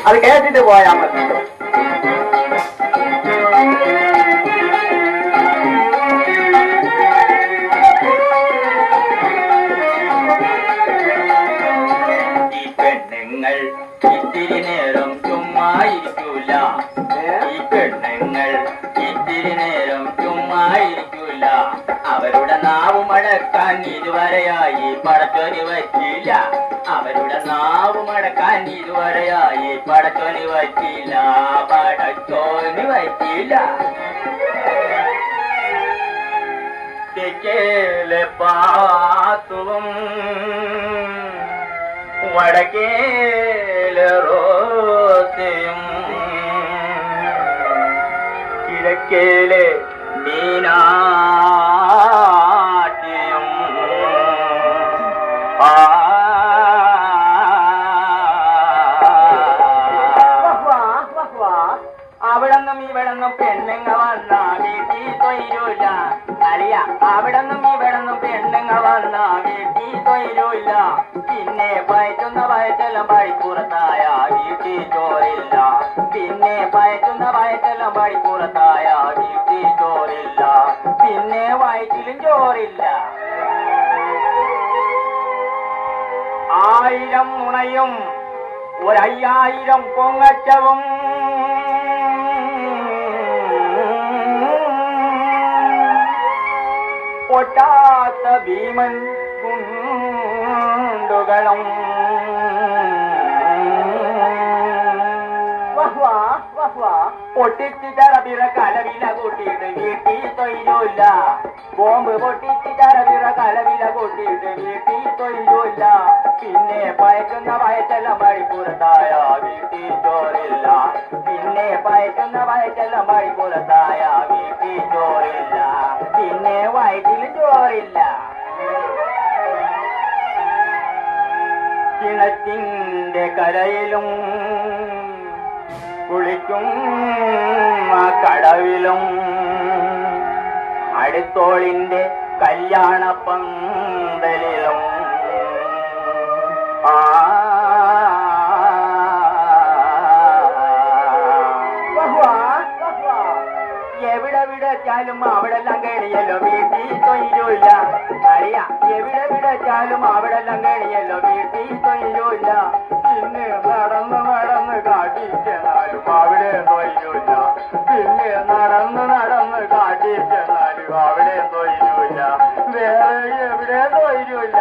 അത് കേട്ടിട്ട് പോയാൽ മതി. ഈ പെണ്ണുങ്ങൾ ഇത്തിരി നേരം ചുമ്മായിരിക്കൂല, ഈ പെണ്ണുങ്ങൾ ഇത്തിരി നേരം ചുമ്മായിരിക്കൂല. അവരുടെ നാവ് മടക്കാൻ ഇതുവരെയായി പടച്ചോന് പറ്റില്ല, അവരുടെ നാവ് മടക്കാൻ ഇതുവരെയായി പടച്ചോന് പറ്റില്ല, പടച്ചോന് പറ്റില്ല. തെക്കേലെ പാത്തുവും വടക്കേലെ റോസയും കിഴക്കേലെ മീനാട്ടിയും അവിടെന്നും ഇവിടെന്നും പെണ്ണുങ്ങ വന്ന വീട്ടിൽ തൊഴിലില്ല. അറിയ അവിടെന്നും ഇവിടെന്നും പെണ്ണുങ്ങ വന്ന വീട്ടിൽ തൊഴിലില്ല. പിന്നെ പയറ്റുന്ന പയറ്റെല്ലാം പഴിപ്പുറത്തായ വീട്ടിൽ ചോറില്ല, പിന്നെ പയറ്റുന്ന പയറ്റെല്ലാം പഴിപ്പുറത്തായ വീട്ടിൽ ചോറില്ല, പിന്നെ വയറ്റിലും ചോറില്ല. 1000 നുണയും 5000 പൊങ്ങച്ചവും പൊട്ടാത്ത ഭീമൻ ഗുണ്ടുകളും പൊട്ടിച്ച് ചറപിറ കലവില കൂട്ടിയിട്ട് വീട്ടിൽ തൊഴിലില്ല, ബോംബ് പൊട്ടിച്ച് ചറപിറ കലവില കൂട്ടിയിട്ട് വീട്ടിൽ തൊഴിലില്ല. പിന്നെ പയറ്റുന്ന പയറ്റെല്ലാം വഴിപ്പുറത്തായ വീട്ടിൽ ചോറില്ല, പിന്നെ പയറ്റുന്ന പയറ്റെല്ലാം വഴിപ്പുറത്തായ വീട്ടിൽ ചോറില്ല, പിന്നെ വയറ്റിലും ചോറില്ല. കിണറ്റിന്റെ കരയിലും കുളിക്കും കടവിലും അടുത്തോളിന്റെ കല്യാണ പന്തലിലും എവിടെ വിടച്ചാലും അവിടെല്ലാം കേണിയല്ലോ വീട്ടിൽ തൊഴിലില്ല. അറിയാം എവിടെ വിടച്ചാലും അവിടെല്ലാം കേണിയല്ലോ വീട്ടിൽ തൊഴിലില്ല. പിന്നെ നടന്ന് നടന്ന് കാട്ടിച്ചെന്നാലും അവിടെ തൊഴിലില്ല, പിന്നെ നടന്ന് നടന്ന് കാട്ടിച്ചെന്നാലും അവിടെ തൊഴിലില്ല, വേറെ എവിടെ തൊഴിലില്ല.